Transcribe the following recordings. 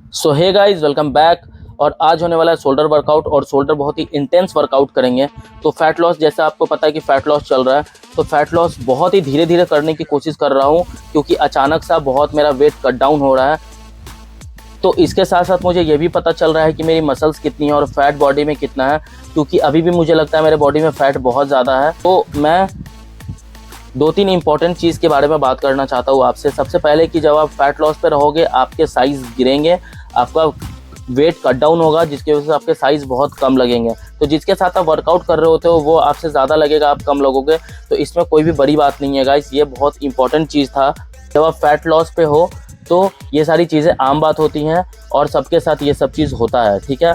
सो hey guys, welcome back. और आज होने वाला है शोल्डर वर्कआउट, और शोल्डर बहुत ही इंटेंस वर्कआउट करेंगे। तो फैट लॉस, जैसा आपको पता है कि फैट लॉस चल रहा है, तो फैट लॉस बहुत ही धीरे धीरे करने की कोशिश कर रहा हूँ, क्योंकि अचानक सा बहुत मेरा वेट कट डाउन हो रहा है। तो इसके साथ साथ मुझे ये भी पता चल रहा है कि मेरी मसल्स कितनी है और फैट बॉडी में कितना है, क्योंकि अभी भी मुझे लगता है मेरे बॉडी में फैट बहुत ज़्यादा है। तो मैं दो तीन इंपॉर्टेंट चीज़ के बारे में बात करना चाहता हूँ आपसे। सबसे पहले कि जब आप फैट लॉस पे रहोगे, आपके साइज़ गिरेंगे, आपका वेट कट डाउन होगा, जिसकी वजह से आपके साइज़ बहुत कम लगेंगे। तो जिसके साथ आप वर्कआउट कर रहे होते हो वो आपसे ज़्यादा लगेगा, आप कम लगोगे। तो इसमें कोई भी बड़ी बात नहीं है गाइस, ये बहुत इंपॉर्टेंट चीज़ था। जब आप फैट लॉस पे हो तो ये सारी चीज़ें आम बात होती हैं, और सबके साथ ये सब चीज़ होता है, ठीक है।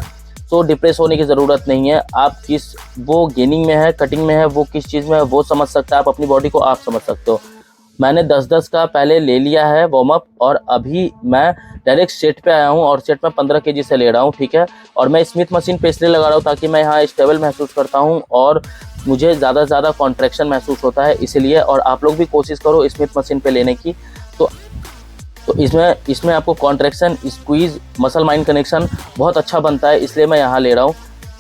तो डिप्रेस होने की ज़रूरत नहीं है। आप किस, वो गेनिंग में है, कटिंग में है, वो किस चीज़ में है वो समझ सकता है, आप अपनी बॉडी को आप समझ सकते हो। मैंने 10-10 का पहले ले लिया है वार्म अप, और अभी मैं डायरेक्ट सेट पे आया हूँ, और सेट में 15 केजी से ले रहा हूँ, ठीक है। और मैं स्मिथ मशीन पे इसलिए लगा रहा हूँ ताकि मैं यहाँ स्टेबल महसूस करता हूँ, और मुझे ज़्यादा से ज़्यादा कॉन्ट्रैक्शन महसूस होता है, इसलिए। और आप लोग भी कोशिश करो स्मिथ मशीन पे लेने की। तो इसमें आपको contraction, squeeze, muscle mind connection बहुत अच्छा बनता है, इसलिए मैं यहाँ ले रहा हूँ।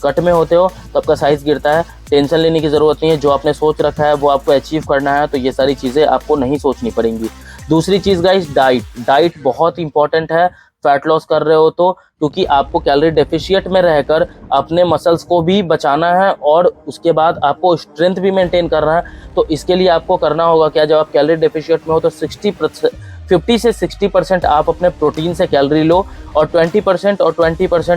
कट में होते हो तो आपका साइज़ गिरता है, टेंशन लेने की ज़रूरत नहीं है। जो आपने सोच रखा है वो आपको अचीव करना है, तो ये सारी चीज़ें आपको नहीं सोचनी पड़ेंगी। दूसरी चीज़ गाइस, डाइट बहुत इंपॉर्टेंट है फैट लॉस कर रहे हो तो, क्योंकि आपको कैलोरी डेफिशिएट में रहकर अपने मसल्स को भी बचाना है, और उसके बाद आपको स्ट्रेंथ भी मेंटेन करना है। तो इसके लिए आपको करना होगा क्या, जब आप कैलोरी डेफिशिएट में हो तो 50 से 60% आप अपने प्रोटीन से कैलोरी लो, और 20%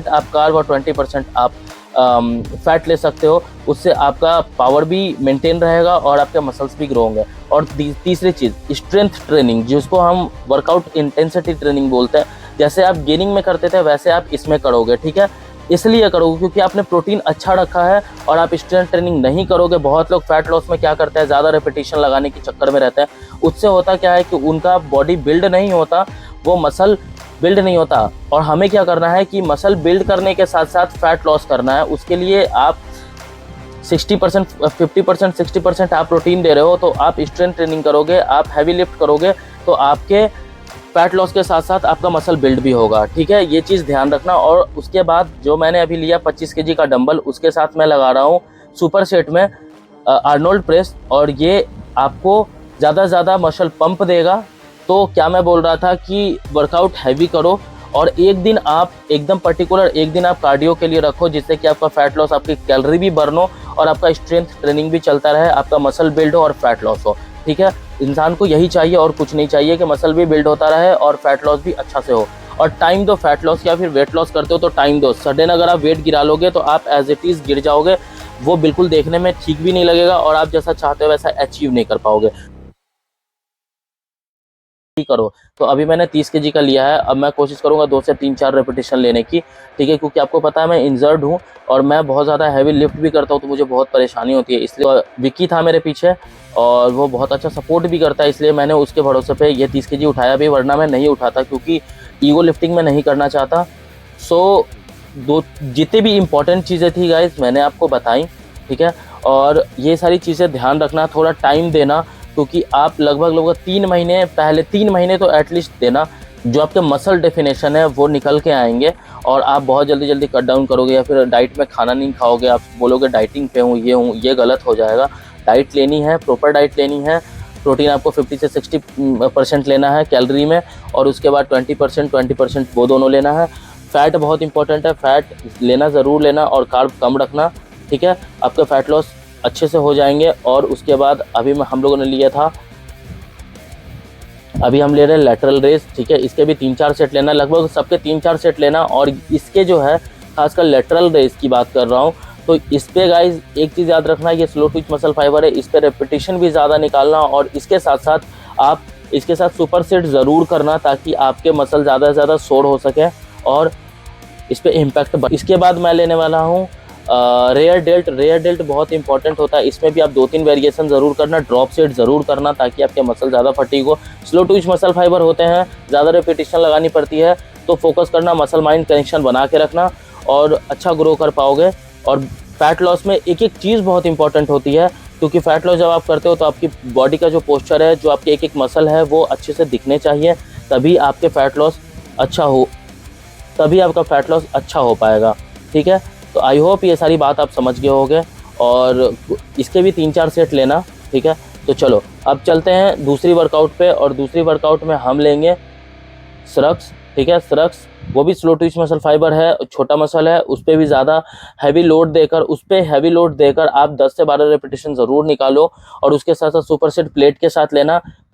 आप कार्ब, और 20% आप फैट ले सकते हो। उससे आपका पावर भी मेंटेन रहेगा और आपके मसल्स भी ग्रो होंगे। और तीसरी चीज़, स्ट्रेंथ ट्रेनिंग, जिसको हम वर्कआउट इंटेंसिटी ट्रेनिंग बोलते हैं। जैसे आप गेनिंग में करते थे वैसे आप इसमें करोगे, ठीक है। इसलिए करोगे क्योंकि आपने प्रोटीन अच्छा रखा है और आप स्ट्रेंथ ट्रेनिंग नहीं करोगे। बहुत लोग फैट लॉस में क्या करते हैं, ज़्यादा रेपिटेशन लगाने के चक्कर में रहते हैं। उससे होता क्या है कि उनका बॉडी बिल्ड नहीं होता, वो मसल बिल्ड नहीं होता। और हमें क्या करना है कि मसल बिल्ड करने के साथ साथ फैट लॉस करना है। उसके लिए आप 60%, 50%, 60% आप प्रोटीन दे रहे हो, तो आप स्ट्रेंथ ट्रेनिंग करोगे, आप हैवी लिफ्ट करोगे, तो आपके फैट लॉस के साथ साथ आपका मसल बिल्ड भी होगा, ठीक है। ये चीज़ ध्यान रखना। और उसके बाद जो मैंने अभी लिया 25 केजी का डंबल, उसके साथ मैं लगा रहा हूँ सुपर सेट में आर्नोल्ड प्रेस, और ये आपको ज़्यादा से ज़्यादा मसल पंप देगा। तो क्या मैं बोल रहा था कि वर्कआउट हैवी करो, और एक दिन आप एकदम पर्टिकुलर, एक दिन आप कार्डियो के लिए रखो, जिससे कि आपका फैट लॉस, आपकी कैलोरी भी बर्न हो, और आपका स्ट्रेंथ ट्रेनिंग भी चलता रहे, आपका मसल बिल्ड हो और फैट लॉस हो, ठीक है। इंसान को यही चाहिए और कुछ नहीं चाहिए, कि मसल भी बिल्ड होता रहे और फैट लॉस भी अच्छा से हो। और टाइम दो फैट लॉस, या फिर वेट लॉस करते हो तो टाइम दो। सडन अगर आप वेट गिरा लोगे तो आप एज इट इज़ गिर जाओगे, वो बिल्कुल देखने में ठीक भी नहीं लगेगा, और आप जैसा चाहते हो वैसा अचीव नहीं कर पाओगे। करो। तो अभी मैंने 30 केजी का लिया है, अब मैं कोशिश करूंगा 2 से 3-4 रेपिटेशन लेने की, ठीक है। क्योंकि आपको पता है मैं इंजर्ड हूँ, और मैं बहुत ज़्यादा हैवी लिफ्ट भी करता हूँ, तो मुझे बहुत परेशानी होती है। इसलिए विक्की था मेरे पीछे, और वो बहुत अच्छा सपोर्ट भी करता है, इसलिए मैंने उसके भरोसे पे ये 30 केजी उठाया भी, वरना मैं नहीं उठाता, क्योंकि ईगो लिफ्टिंग में नहीं करना चाहता। सो जितनी भी इंपॉर्टेंट चीज़ें थी गाइस मैंने आपको बताई, ठीक है। और ये सारी चीज़ें ध्यान रखना, थोड़ा टाइम देना, क्योंकि आप लगभग 3 महीने, पहले 3 महीने तो एटलीस्ट देना, जो आपके मसल डेफिनेशन है वो निकल के आएंगे, और आप बहुत जल्दी कट डाउन करोगे, या फिर डाइट में खाना नहीं खाओगे, आप बोलोगे डाइटिंग पे हूँ, ये गलत हो जाएगा। डाइट लेनी है, प्रॉपर डाइट लेनी है। प्रोटीन आपको 50 से 60% लेना है कैलोरी में, और उसके बाद 20% वो दोनों लेना है। फैट बहुत इंपॉर्टेंट है, फैट लेना ज़रूर लेना, और कार्ब कम रखना, ठीक है। आपका फैट लॉस अच्छे से हो जाएंगे। और उसके बाद अभी हम लोगों ने लिया था, अभी हम ले रहे हैं लैटरल रेस, ठीक है। इसके भी 3-4 सेट लेना, लगभग सबके 3-4 सेट लेना। और इसके जो है खासकर लैटरल रेस की बात कर रहा हूँ, तो इस पे गाइज एक चीज़ याद रखना, ये स्लो ट्विच मसल फाइबर है, इस पर रेपिटेशन भी ज़्यादा निकालना, और इसके साथ साथ आप इसके साथ सुपर सेट ज़रूर करना, ताकि आपके मसल ज़्यादा से ज़्यादा सोर हो सके और इस पर इम्पैक्ट। इसके बाद मैं लेने वाला हूँ रेयर डेल्ट बहुत इंपॉर्टेंट होता है। इसमें भी आप 2-3 वेरिएशन ज़रूर करना, ड्रॉप सेट ज़रूर करना, ताकि आपके मसल ज़्यादा फटीग हो। स्लो ट्विच मसल फाइबर होते हैं, ज़्यादा रेपिटेशन लगानी पड़ती है, तो फोकस करना, मसल माइंड कनेक्शन बना के रखना, और अच्छा ग्रो कर पाओगे। और फैट लॉस में एक एक चीज़ बहुत इंपॉर्टेंट होती है, क्योंकि फैट लॉस जब आप करते हो तो आपकी बॉडी का जो पोस्चर है, जो आपके एक एक मसल है, वो अच्छे से दिखने चाहिए, तभी आपके फैट लॉस अच्छा तभी आपका फैट लॉस अच्छा हो पाएगा। ठीक है, तो आई होप ये सारी बात आप समझ गए होंगे और इसके भी 3-4 सेट लेना। ठीक है, तो चलो अब चलते हैं दूसरी वर्कआउट पे, और दूसरी वर्कआउट में हम लेंगे सरक्स। ठीक है, सरक्स वो भी स्लो ट्विच मसल फाइबर है, छोटा मसल है, उस पर भी ज़्यादा हैवी लोड देकर, आप 10 से 12 रेपिटेशन ज़रूर निकालो, और उसके साथ साथ सुपर सेट प्लेट के साथ लेना।